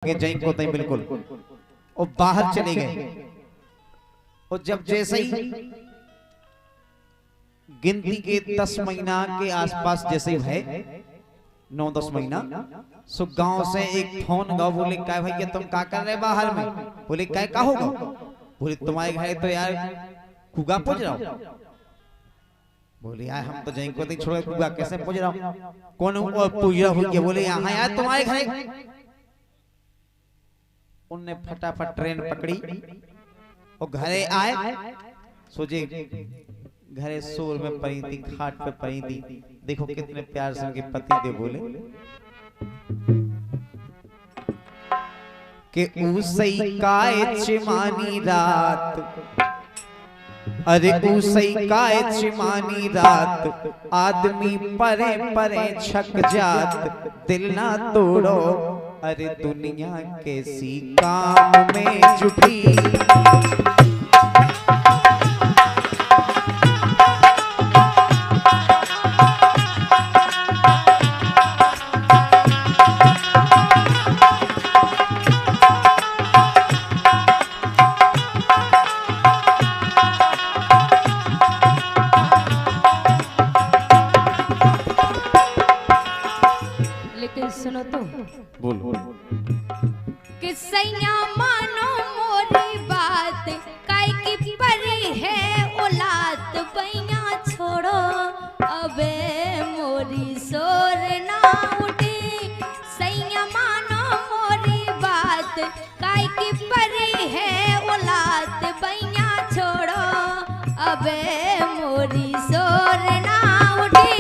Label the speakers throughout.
Speaker 1: जय को तई बिल्कुल और बाहर चले गए। और जब जैसे ही गिनती के 10 महीना के आसपास जैसे है 9-10 महीना सो गांव से एक फोन गाँव बोले क्या भैया तुम क्या कर रहे बाहर में? बोले क्या होगा? बोले तुम्हारे घर तो यार कुगा पूछ रहा हूँ। बोले यार हम तो जैन को नहीं छोड़ कुगा कैसे पूछ रहा हूँ? कौन पूछ रहा हूँ? बोले यहाँ यार तुम्हारे घर। उनने फटाफट ट्रेन पकड़ी और घरे आए। सोचे घरे सोर में पड़ी थी, खाट पे पड़ी थी। देखो कितने प्यार से उनके पति देव बोले कि उसई काय चिमानी रात, अरे उसई काय चिमानी रात, आदमी परे परे छक जात, दिल ना तोड़ो अरे दुनिया कैसी काम में जुटी।
Speaker 2: सुनो तो
Speaker 1: बोल
Speaker 2: कि सैया मानो मोरी बात, काय की परी है औलाद, बैया छोड़ो अबे मोरी शोर ना उठी। सैया मानो मोरी बात, काय की परी है औलाद, बैया छोड़ो अबे मोरी शोर ना उठी।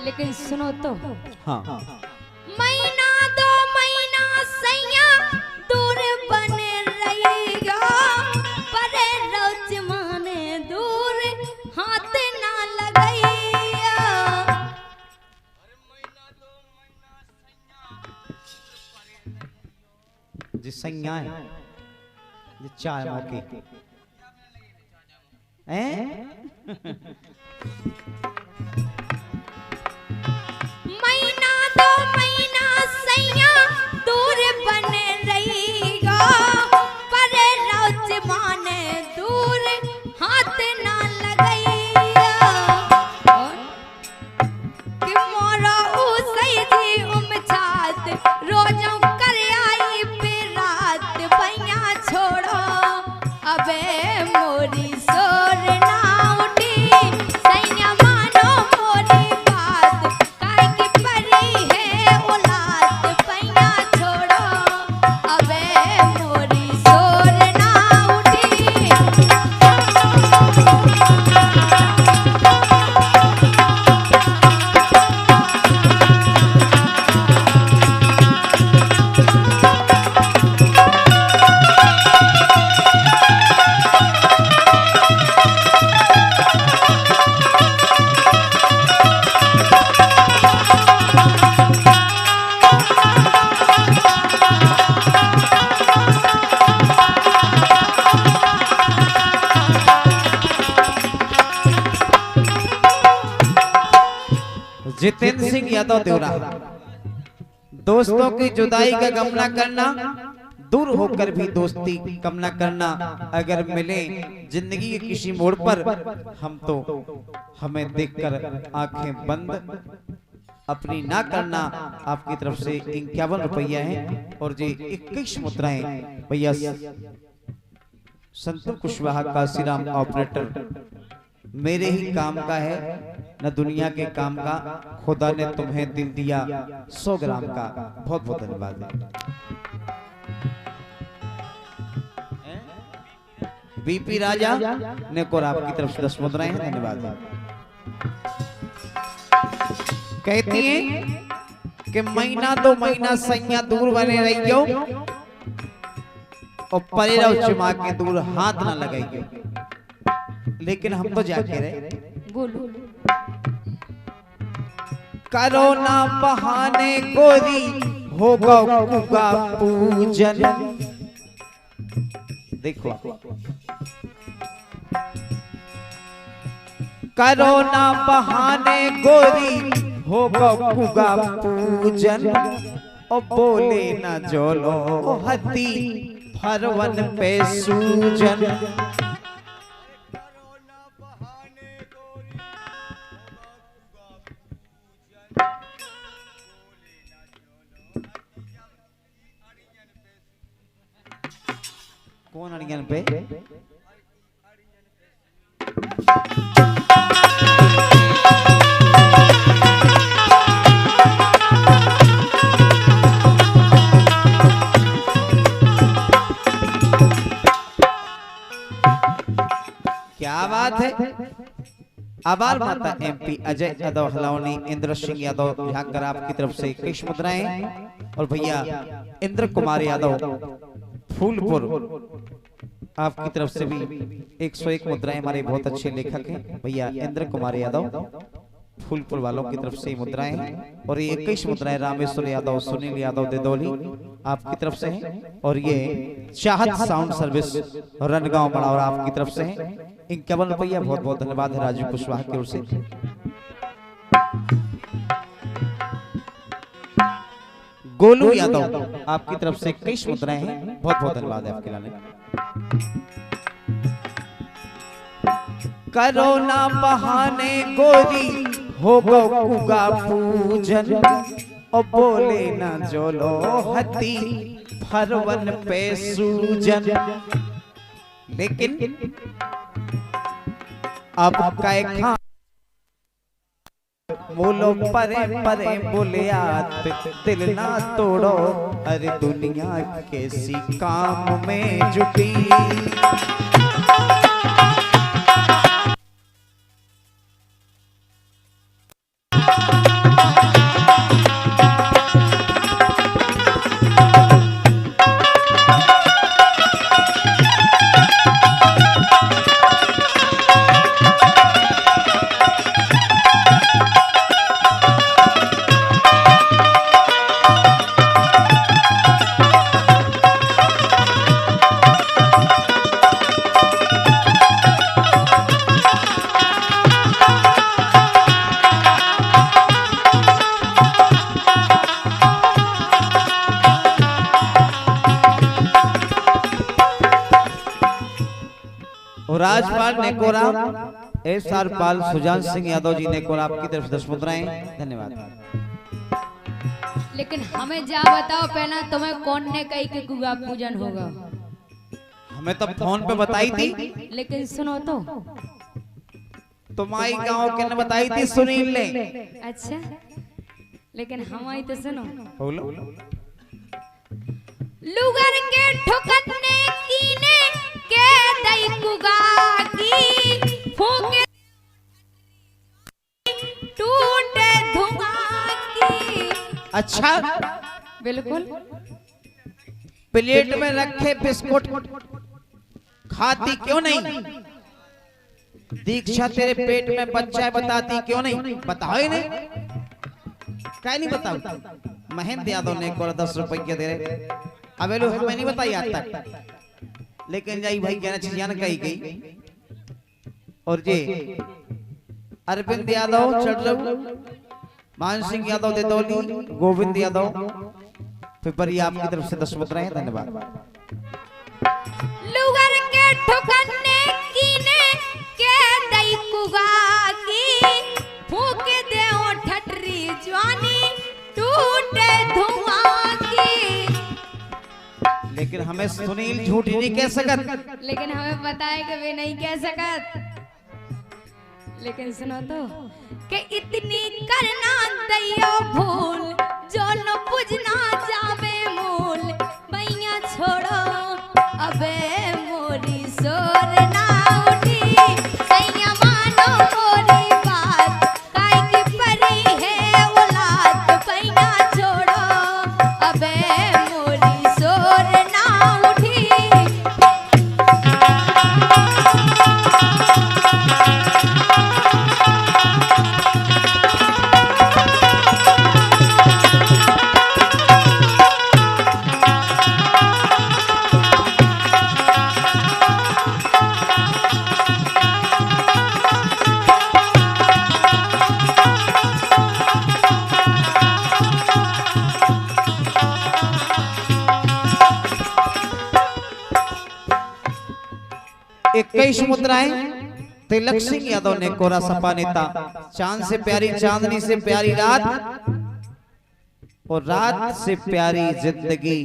Speaker 2: लेकिन सुनो तो
Speaker 1: हाँ
Speaker 2: महीना 2 महीना सैया दूर बने रहिएगा, परे रोज माने दूर हाथ ना लगाइया।
Speaker 1: जिस सैया है ये चार मौके हैं।
Speaker 2: महीना 2 महीना सैया दूर बने रहिएगा, परे रोज माने दूर हाथ ना लगाइया। कि मोरा उसई जी उमछात, रोजों कर आई पे रात, बैया छोड़ो अबे मोरी शोर ना उठी। सैया मानो मोरी बात, काय की परी है औलाद, बैया छोड़ो अबे मोरी शोर ना उठी।
Speaker 1: जितेंद्र सिंह यादव देवरा, दोस्तों की जुदाई का गम न करना, दूर होकर भी दोस्ती कम न करना। अगर मिले जिंदगी के किसी मोड़ पर हम तो हमें देखकर आंखें बंद अपनी ना करना। आपकी तरफ से 51 रुपया है और जी 21 मुद्राएं भैया संतोष कुशवाहा काशीराम ऑपरेटर। मेरे ही काम का है न दुनिया के काम का, खुदा ने तुम्हें दिल दिया 100 ग्राम का। बहुत बहुत धन्यवाद है। बीपी राजा ने को आपकी तरफ से 10 मुद्राएं हैं। धन्यवाद। कहती हैं कि महीना 2 महीना सैया दूर बने रहियो, और परे रहो चुमा के दूर हाथ ना लगाइए। लेकिन हम तो जाके रहे
Speaker 2: बोलो
Speaker 1: करो ना बहाने गोरी होगा उगा पूजन। देखो करो ना बहाने गोरी होगा उगा पूजन और बोले ना जोलो हती फरवन पे सूजन। कौन अड़ियन पे? क्या बात है। आभार माता एमपी अजय यादव हलावनी, इंद्र सिंह यादव झांकर आपकी तरफ से 21 मुद्राएं और भैया इंद्र कुमार यादव फूलपुर आपकी तरफ से भी 101 मुद्राएं। हमारे बहुत अच्छे लेखक हैं भैया इंद्र कुमार यादव फूलपुर वालों की तरफ से मुद्राएं और ये 21 मुद्राएं रामेश्वर यादव सुनील यादव देदौली आपकी तरफ से हैं और ये चाहत साउंड सर्विस रनगांव मड़ावर आपकी तरफ से हैं। इन 51 रुपया बहुत बहुत धन्यवाद है राजू कुशवाहा की ओर से। गोलू यादव आपकी तरफ से 21 मुद्राएं हैं, बहुत बहुत धन्यवाद है आपके लाने। करो ना बहाने गोरी होगा उगा पूजन और बोले ना जोलो हती फरवन पे सूजन। लेकिन अब काय खां बोलो परे परे बोलियात दिल ना तोड़ो अरे दुनिया कैसी काम में जुटी। राजपाल नेकोरा एसआर पाल सुजान सिंह यादव जी नेकोरा आपकी तरफ से 10 मुद्राएं धन्यवाद।
Speaker 2: लेकिन हमें जा बताओ पहना तुम्हें कौन ने कही कि गुगा पूजन होगा?
Speaker 1: हमें तो फोन पे बताई थी।
Speaker 2: लेकिन सुनो तो
Speaker 1: तुम्हारी गांव के ने बताई थी सुनील ने।
Speaker 2: अच्छा लेकिन हमारी तो सुनो।
Speaker 1: बोलो
Speaker 2: लुगर के ठुकने कीने के दई कुगा की फूके टूटे धुआं की।
Speaker 1: अच्छा
Speaker 2: बिल्कुल
Speaker 1: प्लेट में रखे बिस्कुट खाती क्यों नहीं? दीक्षा तेरे पेट में बच्चा है बताती क्यों नहीं? बताओ ही नहीं, क्या नहीं बताओ? महेंद्र यादव ने को 10 रुपये दे रहे। अब लोग हमें नहीं बताई आज तक, लेकिन जाई भाई कहना चीज कही गई। और ये अरविंद यादव चढ़लू, मान सिंह यादव देदौली, गोविंद यादव फिर आपकी तरफ से 10 मुद्राएं धन्यवाद।
Speaker 2: लुगर के ठुकने कीने के दई कुगा की फूक दे ओ ठटरी जवानी टूटे धुआं की।
Speaker 1: लेकिन हमें सुनील झूठ नहीं कह सकत।
Speaker 2: लेकिन हमें पता है कि वे नहीं कह सकत। लेकिन सुनो तो कि इतनी करना दैयो भूल जो न बुझना जावे मूल मैया छोड़ो अबे मोरी सोर ना उठी सैया मानो मोरी बात काय की परी है औलाद पैया छोड़ो अबे मोरी सोर ना उठी।
Speaker 1: 21 मुद्राएं तिलक सिंह यादव ने कोरा सपा नेता। चांद से प्यारी चांदनी से प्यारी रात और रात से प्यारी जिंदगी,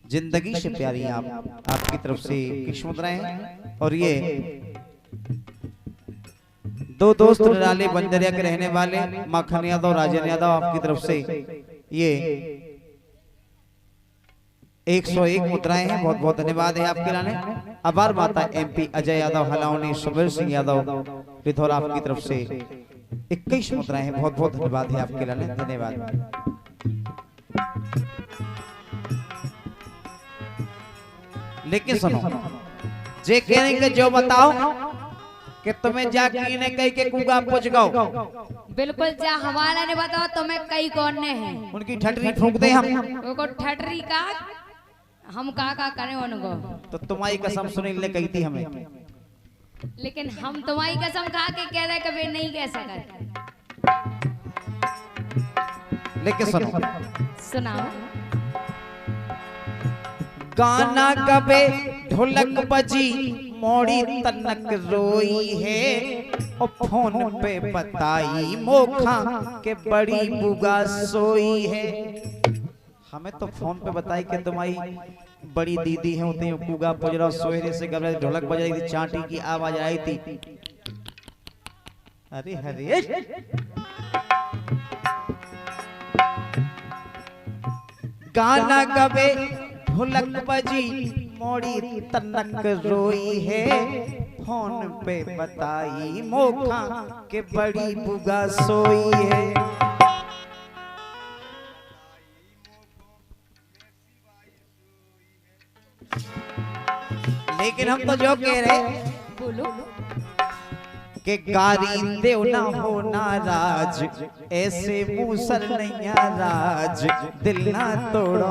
Speaker 1: जिंदगी से प्यारी आप, आपकी तरफ से 21 मुद्राएं हैं। और ये दो दोस्त निराले बंजरिया के रहने वाले माखन यादव राजन यादव, आपकी तरफ से ये 101 मुद्राएं हैं। बहुत बहुत धन्यवाद है आपके लाने। आभार माता एमपी अजय यादव हलावनी सुबीर सिंह यादव रिधौर, आपकी तरफ से 21 मुद्राएं हैं। बहुत बहुत धन्यवाद है आपके लाने, धन्यवाद। लेकिन सुनो, जे कहने के जो बताओ कि तुम्हें जाके ने कही के कुगा पूछ गाओ।
Speaker 2: बिल्कुल, जा हमारा ने बताओ तुम्हें कई कौन ने हैं।
Speaker 1: उनकी ठटरी फूंक दे हम।
Speaker 2: उनको ठटरी का हम का करें उनको।
Speaker 1: तो तुम्हारी कसम सुनी ले कही थी हमें,
Speaker 2: लेकिन हम तुम्हारी कसम खा के कह रहे कभी नहीं कह सकते।
Speaker 1: लेकिन सुनो,
Speaker 2: सुनाओ।
Speaker 1: गाना गबे ढोलक बजी मोड़ी तनक रोई है और फोन पे बताई मोखा के बड़ी बुगा सोई है। हमें तो फोन पे बताई कि तुम्हारी बड़ी दीदी है, उतनी कुगा पुजरा सोहरे से गबे ढोलक बज रही थी, चांटी की आवाज आई थी। अरे हरे गाना गबे ढोलक बजी मोड़ी तनक रोई है, फोन पे बताई मोखा के बड़ी बुगा सोई है। लेकिन हम तो जो कह रहे
Speaker 2: बोलो
Speaker 1: कि गारी देव ना हो नाराज, ऐसे मूसर नैया राज, दिल ना तोड़ो,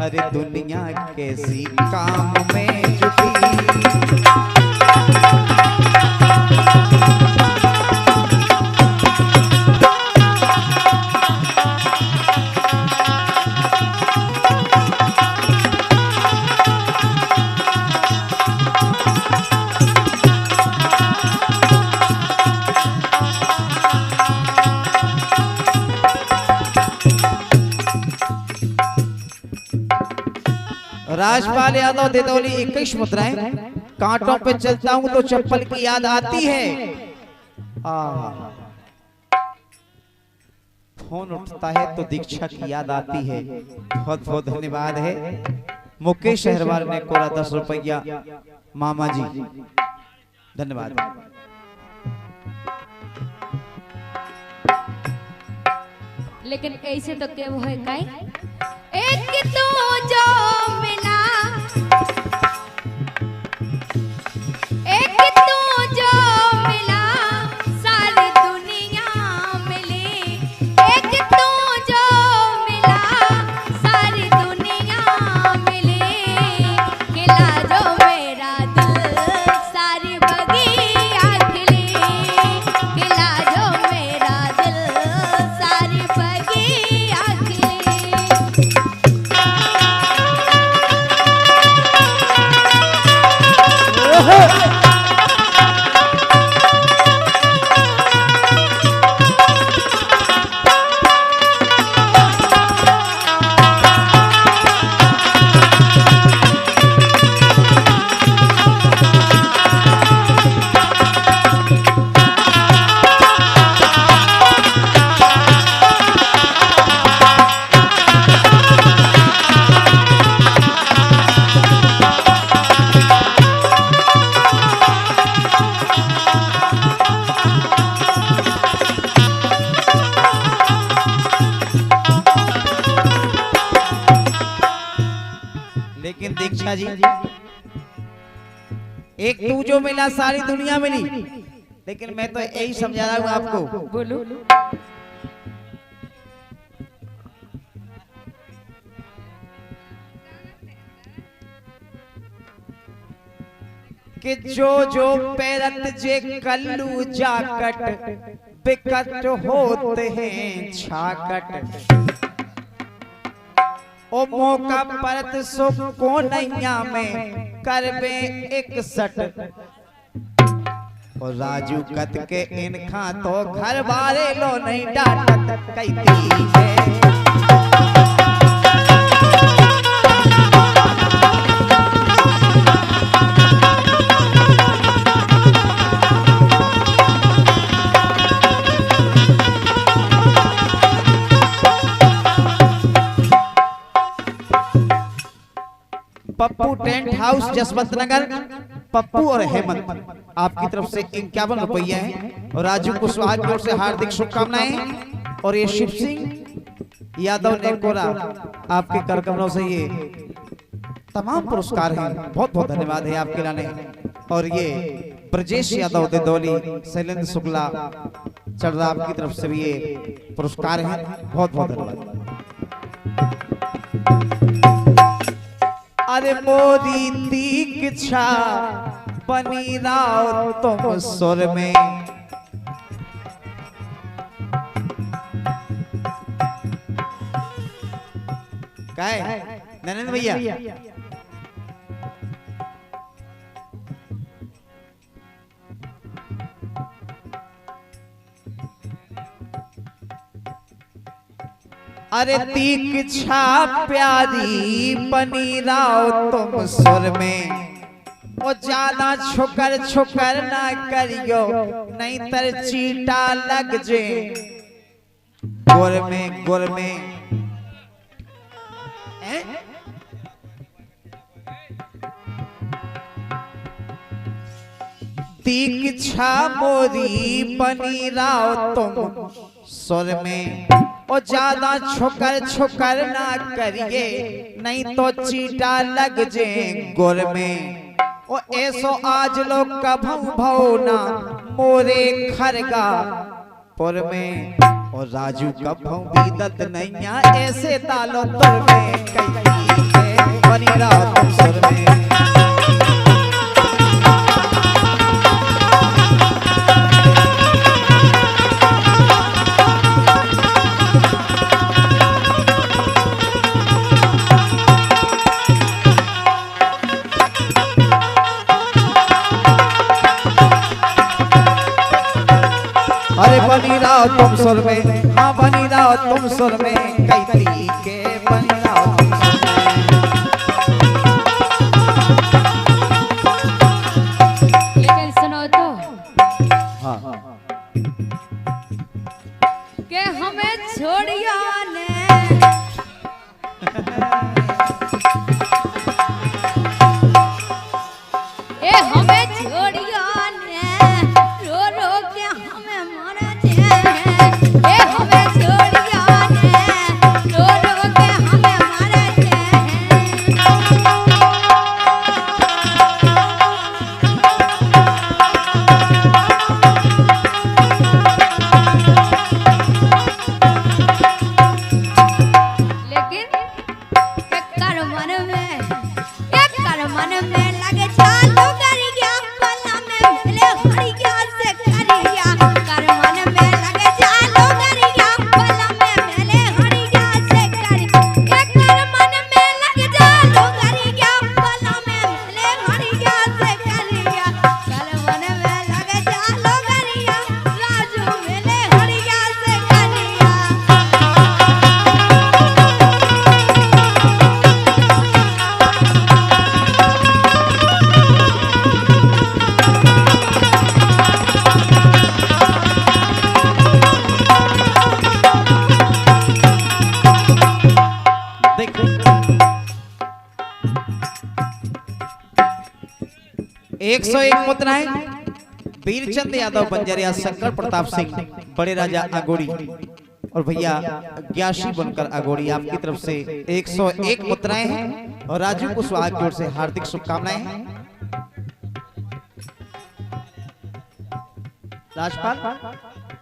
Speaker 1: अरे दुनिया कैसी काम में जुटी। राजपाल यादव दिदौली 21 मुद्राएं। कांटों पे चलता हूं तो चप्पल की याद आती है, फोन उठता है तो दीक्षा की याद आती है। बहुत बहुत धन्यवाद है। मुकेश अहरवाल ने कोरा 10 रुपया मामा जी, धन्यवाद।
Speaker 2: लेकिन ऐसे तो क्या वो है काई एक तो जो मिला, एक तो जो मिला सारी दुनिया मिली, एक तो जो मिला सारी दुनिया मिली, खिला जो मेरा दिल सारी बगिया खिली, खिला जो मेरा दिल सारी बगिया खिली।
Speaker 1: लेकिन दीक्षा जी, एक तू जो मिला सारी दुनिया मिली, लेकिन मैं तो यही समझा रहा हूं आपको।
Speaker 2: बोलो
Speaker 1: कि जो जो पैरत जे कल्लू जाकट बिकट होते हैं छाकट। ओ मौका परत सो को नैया में करबे एक सट। और राजू कत के इनखा तो घर बारे लो नहीं डांटत कैती है। पप्पू टेंट हाउस जसवंत नगर, पप्पू और हेमंत आपकी तरफ से 51 रुपये हैं और राजू कुशवाहा की ओर से हार्दिक शुभकामनाएं। और ये शिव सिंह यादव नेकोरा आपके कार्यक्रमों से ये तमाम पुरस्कार हैं, बहुत बहुत धन्यवाद है आपके लाने। और ये ब्रजेश यादव दिदौली, शैलेंद्र शुक्ला चढ़ा आपकी तरफ से भी ये पुरस्कार हैं, बहुत बहुत धन्यवाद। अरे मोदी दीक्षा बनी राव तुम सुर में, क्या है नरेंद्र भैया? अरे दीक्षा प्यारी बनी राव तुम सुर में, ओ ज्यादा छुकर छुकर ना करियो नहीं तर चीटा लग जे गुर में गुर में। दीक्षा मोरी बनी राव तुम सुर में, ओ ज्यादा छुकर छुकर ना करिए नहीं तो चीटा लग जे गुर में। ओ ऐसो आज लोग कभू भौना मोरे खरगा पुर में, और राजू कभू बीदत नैया ऐसे तालो तुर में कई बनी राव तुम सुर में। अरे बनी राव तुम सुर में, हाँ बनी राव तुम सुर में, कई तरीके बनी राव तुम सुर में।
Speaker 2: लेकिन सुनो तो
Speaker 1: हाँ
Speaker 2: कि हमें छोड़िया ने ए हमें छोड़िया ने रो रो के हमें मारा जे, ए हमें छोड़िया ने रो रो के हमें मारा जे। लेकिन एक कर मन में लगे चालू कर गया पल्ला में मिले हरी गया से करिया, कर मन में लगे चालू कर गया पल्ला में मिले हरी गया से करिया, एक कर मन में लगे चालू कर गया पल्ला में मिले हरी गया से करिया, कर मन में लगे चालू करिया राजू मिले हरी गया से करिया।
Speaker 1: देखो 101 मुद्राएं वीरचंद यादव बंजरिया, शंकर प्रताप सिंह बड़े राजा अगोड़ी और भैया ग्यासी बनकर अगोड़ी आपकी तरफ से 101 मुद्राएं हैं और राजू कुशवाहा की ओर से हार्दिक शुभकामनाएं हैं। राजपाल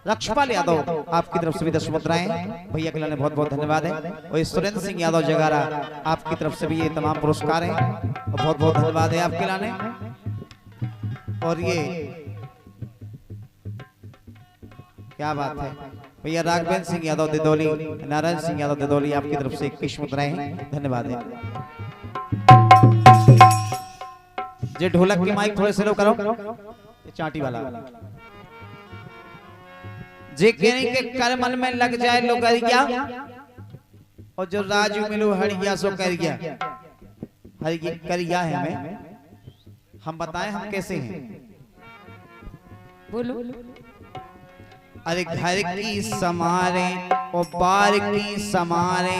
Speaker 1: रक्षपाल यादव आपकी तरफ से भी 10 मुद्राएं हैं, भैया के लिए बहुत बहुत धन्यवाद है। और सुरेंद्र सिंह यादव जगारा आपकी तरफ से भी ये तमाम पुरस्कार हैं और बहुत बहुत धन्यवाद है आपके लाने। और ये क्या बात है भैया। राघवेंद्र सिंह यादव दिदोली, नारायण सिंह यादव दिदोली आपकी तरफ से 21 मुद्राएं हैं, धन्यवाद है। जे ढोलक की माइक थोड़े स्लो करो, ये चाटी वाला। जे कहने के करमल में लग जाए लोगरिया, और जो राजू मिलू हरिया सो करिया। हरिया करिया है हमें, हम बताएं हम कैसे हैं।
Speaker 2: बोलो।
Speaker 1: अरे घर की समारे और बार की समारे,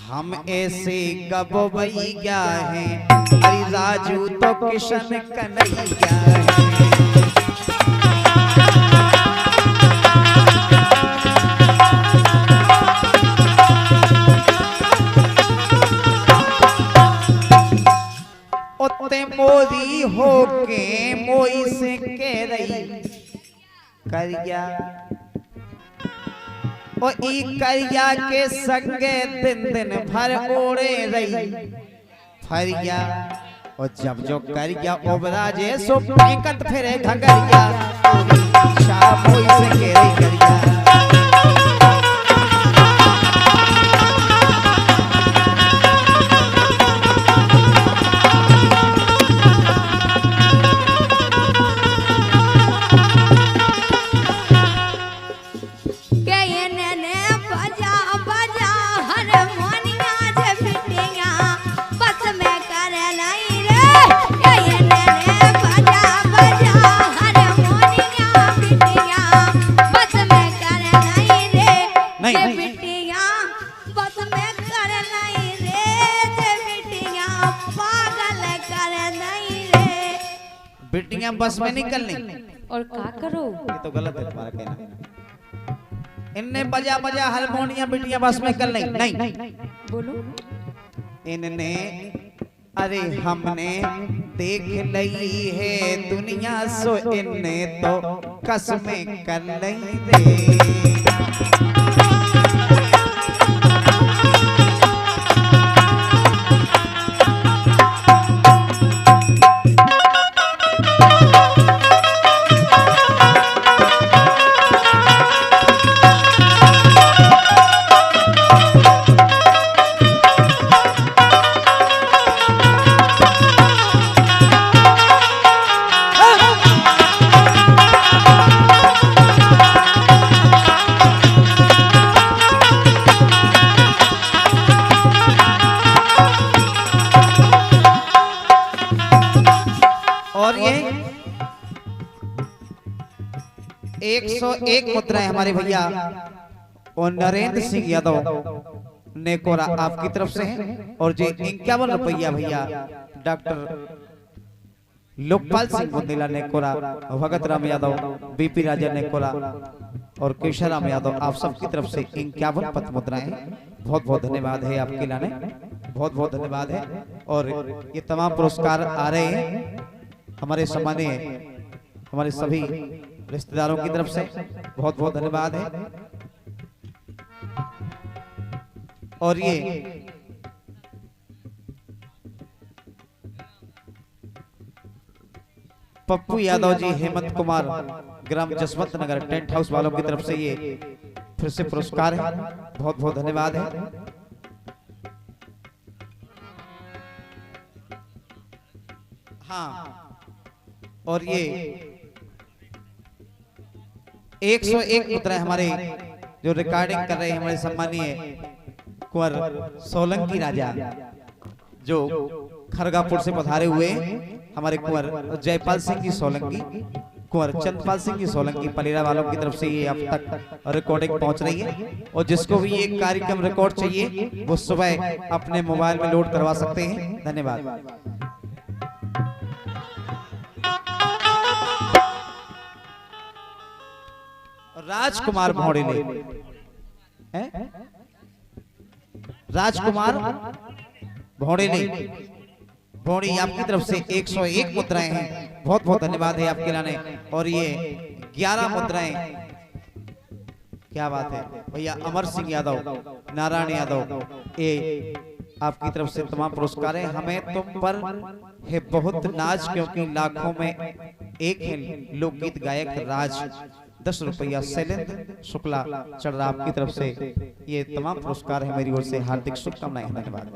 Speaker 1: हम ऐसे गबैया हैं। अरे राजू तो किशन कन्हैया है। ओते मोरी होके मोई से कह रही करिया, ओ ई करिया के संगे दिन दिन भर ओढ़े रही फरिया। और जब जो करिया ओबरा जे सो फेंकत फिरे घगरिया, शाम मोई से कह रही करिया। बिटियां बस में निकलनी
Speaker 2: और का करो,
Speaker 1: ये तो गलत है तुम्हारा कहना। इनने बजा बजा हारमोनियम बिटियां बस में कल नहीं।
Speaker 2: बोलो।
Speaker 1: इनने अरे हमने देख लई है दुनिया, सो इनने तो कसमें कर लई रे। और ये 101 मुद्राएं हमारे भैया और नरेंद्र सिंह यादव नेकोरा आपकी तरफ से हैं। और जो 51 रुपया भैया डॉक्टर लोकपाल सिंह बुंदेला नेकोरा, भगत राम यादव, बीपी राजा नेकोरा और केशव राम यादव आप सबकी तरफ से 51 पत मुद्राएं। बहुत बहुत धन्यवाद है आपके लाने, बहुत बहुत धन्यवाद है। और ये तमाम पुरस्कार आ रहे हैं हमारे सम्मानीय हमारे सभी रिश्तेदारों की तरफ से, बहुत बहुत धन्यवाद है। और ये पप्पू यादव जी, हेमंत कुमार, ग्राम जसवंत नगर टेंट हाउस वालों की तरफ से ये फिर से पुरस्कार है, बहुत बहुत धन्यवाद है। हाँ, और ये 101 मुद्रा हमारे जो रिकॉर्डिंग कर रहे हैं हमारे सम्मानीय कुंवर सोलंकी राजा, जो खरगापुर से पधारे हुए हमारे कुंवर जयपाल सिंह जी सोलंकी, कुंवर चंदपाल सिंह जी सोलंकी पलेरा वालों की तरफ से ये अब तक रिकॉर्डिंग पहुंच रही है। और जिसको भी ये कार्यक्रम रिकॉर्ड चाहिए वो सुबह अपने मोबाइल में लोड करवा सकते हैं। धन्यवाद। राजकुमार भौड़ेले, राजकुमार भौड़ेले भौड़ी आपकी तरफ से 101 मुद्राएं हैं, बहुत बहुत धन्यवाद है आपके लाने। और ये 11 मुद्राएं, क्या बात है भैया। अमर सिंह यादव, नारायण यादव, ये आपकी तरफ से तमाम पुरस्कार हैं। हमें तुम पर है बहुत नाज, क्योंकि लाखों में एक है लोकगीत गायक राज 10 रुपया शैलेंद्र शुक्ला चढ़ आपकी तरफ से ये तमाम पुरस्कार है मेरी ओर से हार्दिक शुभकामनाएं धन्यवाद।